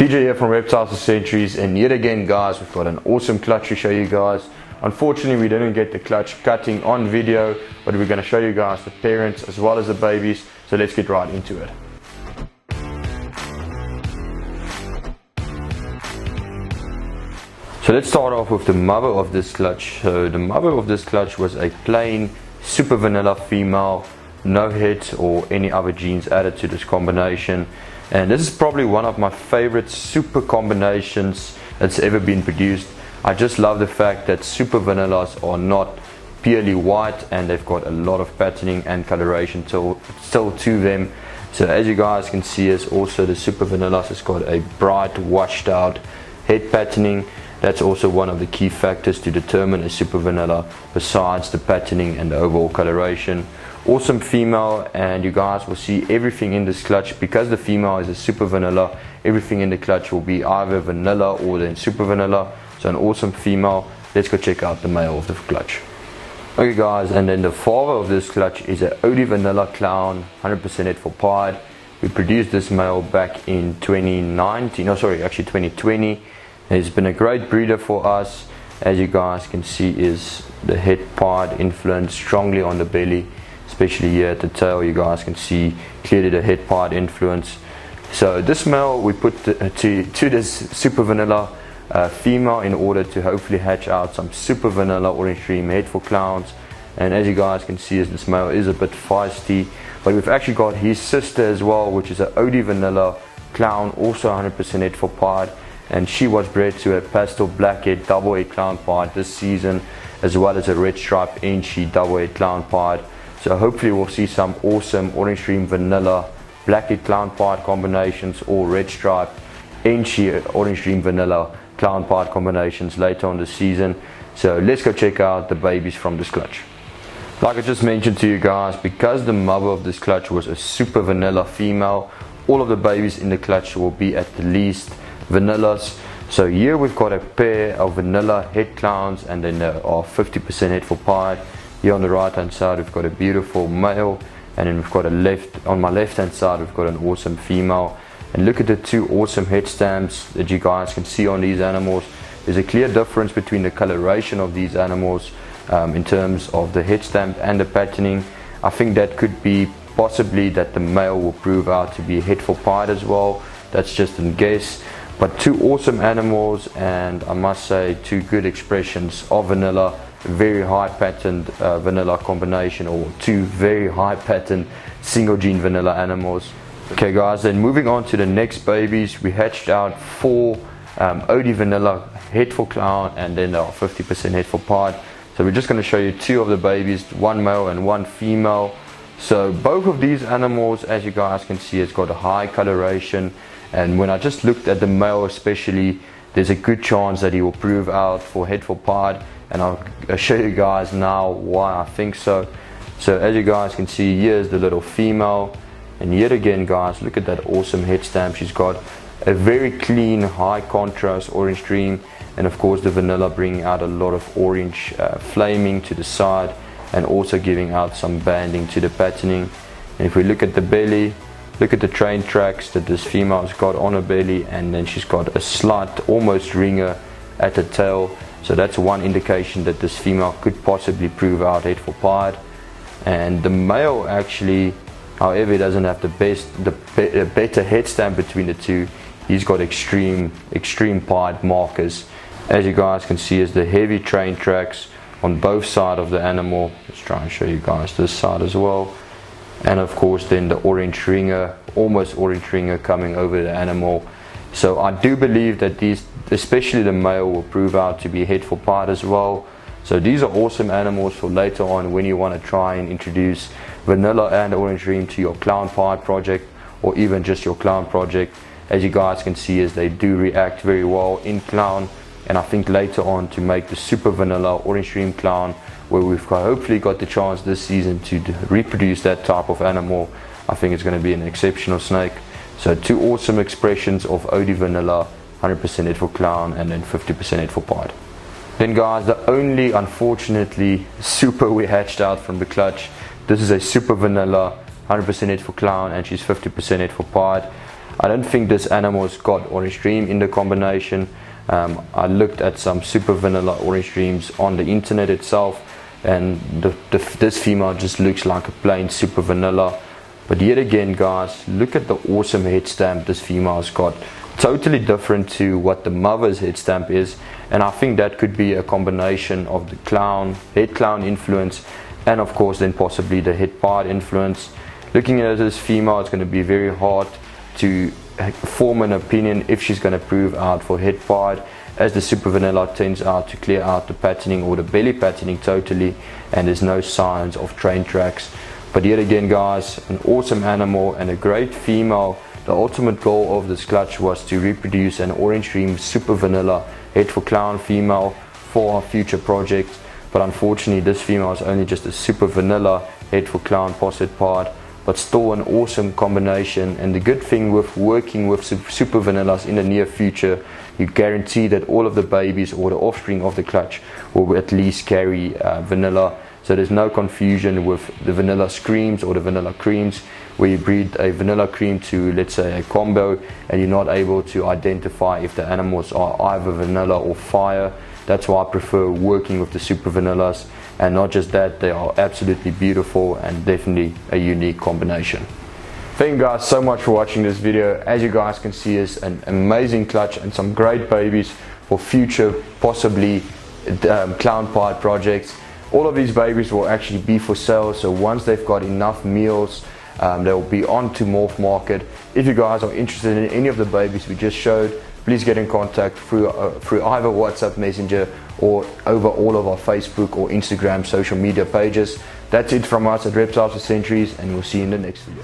DJ here from Reptiles for Centuries, and yet again guys, we've got an awesome clutch to show you guys. Unfortunately we didn't get the clutch cutting on video, but we're going to show you guys the parents as well as the babies, so let's get right into it. So let's start off with the mother of this clutch. So the mother of this clutch was a plain super vanilla female, no hits or any other genes added to this combination. And this is probably one of my favorite super combinations that's ever been produced. I just love the fact that super vanillas are not purely white and they've got a lot of patterning and coloration still to them. So as you guys can see, is also the super vanillas has got a bright washed out head patterning. That's also one of the key factors to determine a super vanilla, besides the patterning and the overall coloration. Awesome female, and you guys will see everything in this clutch. Because the female is a super vanilla, everything in the clutch will be either vanilla or then super vanilla. So an awesome female. Let's go check out the male of the clutch. Okay guys, and then the father of this clutch is a OD vanilla clown, 100% head for pied. We produced this male back in 2020. It's been a great breeder for us. As you guys can see, is the head pied influence strongly on the belly, especially here at the tail. You guys can see clearly the head pied influence. So this male we put to this super vanilla female in order to hopefully hatch out some super vanilla orange dream head for clowns. And as you guys can see, this male is a bit feisty, but we've actually got his sister as well, which is an OD vanilla clown, also 100% head for pied. And she was bred to a pastel blackhead double head clown pied this season, as well as a red stripe Enchi double head clown pied. So hopefully we'll see some awesome orange dream vanilla blackhead clown pied combinations, or red stripe Enchi orange dream vanilla clown pied combinations later on the season. So let's go check out the babies from this clutch. Like I just mentioned to you guys, because the mother of this clutch was a super vanilla female, all of the babies in the clutch will be at the least vanillas. So here we've got a pair of vanilla head clowns, and then there are 50% head for pied. Here on the right hand side we've got a beautiful male, and then we've got on my left hand side we've got an awesome female. And look at the two awesome head stamps that you guys can see on these animals. There's a clear difference between the coloration of these animals in terms of the head stamp and the patterning. I think that could be possibly that the male will prove out to be head for pied as well. That's just a guess. But two awesome animals, and I must say two good expressions of vanilla. Very high patterned vanilla combination, or two very high patterned single gene vanilla animals. Okay guys, then moving on to the next babies, we hatched out 4 OD vanilla head for clown, and then 50% head for pied. So we're just going to show you 2 of the babies, one male and one female. So both of these animals, as you guys can see, has got a high coloration. And when I just looked at the male especially, there's a good chance that he will prove out for head for pied, and I'll show you guys now why I think so. So as you guys can see, here's the little female, and yet again guys, look at that awesome head stamp. She's got a very clean high contrast orange dream, and of course the vanilla bringing out a lot of orange flaming to the side, and also giving out some banding to the patterning. And if we look at the belly, look at the train tracks that this female's got on her belly, and then she's got a slight almost ringer at the tail. So that's one indication that this female could possibly prove out head for pied. And the male actually, however, doesn't have the better head stamp between the two. He's got extreme pied markers. As you guys can see, is the heavy train tracks on both sides of the animal. Let's try and show you guys this side as well. And of course then the orange ringer, almost orange ringer coming over the animal. So I do believe that these, especially the male, will prove out to be head for pied as well. So these are awesome animals for later on when you want to try and introduce vanilla and orange dream to your clown pied project, or even just your clown project. As you guys can see, is they do react very well in clown, and I think later on to make the super vanilla orange dream clown, where we've hopefully got the chance this season to reproduce that type of animal, I think it's going to be an exceptional snake. So 2 awesome expressions of OD vanilla, 100% head for clown, and then 50% head for pied. Then guys, the only unfortunately super we hatched out from the clutch, this is a super vanilla, 100% head for clown, and she's 50% head for pied. I don't think this animal's got orange dream in the combination. I looked at some super vanilla orange dreams on the internet itself, and this female just looks like a plain super vanilla. But yet again, guys, look at the awesome head stamp this female's got. Totally different to what the mother's head stamp is, and I think that could be a combination of the head clown influence, and of course then possibly the head pied influence. Looking at this female, it's going to be very hard to form an opinion if she's going to prove out for head pied, as the super vanilla tends out to clear out the patterning or the belly patterning totally, and there's no signs of train tracks. But yet again, guys, an awesome animal and a great female. The ultimate goal of this clutch was to reproduce an orange dream super vanilla head for clown female for our future projects, but unfortunately this female is only just a super vanilla head for clown posset pied, but still an awesome combination. And the good thing with working with super vanillas in the near future, you guarantee that all of the babies or the offspring of the clutch will at least carry vanilla. So there's no confusion with the vanilla screams or the vanilla creams, where you breed a vanilla cream to, let's say, a combo, and you're not able to identify if the animals are either vanilla or fire. That's why I prefer working with the super vanillas. And not just that, they are absolutely beautiful and definitely a unique combination. Thank you guys so much for watching this video. As you guys can see, is an amazing clutch and some great babies for future possibly clown pied projects. All of these babies will actually be for sale, so once they've got enough meals, they'll be on to Morph Market. If you guys are interested in any of the babies we just showed, please get in contact through either WhatsApp Messenger or over all of our Facebook or Instagram social media pages. That's it from us at Reptiles for Centuries, and we'll see you in the next video.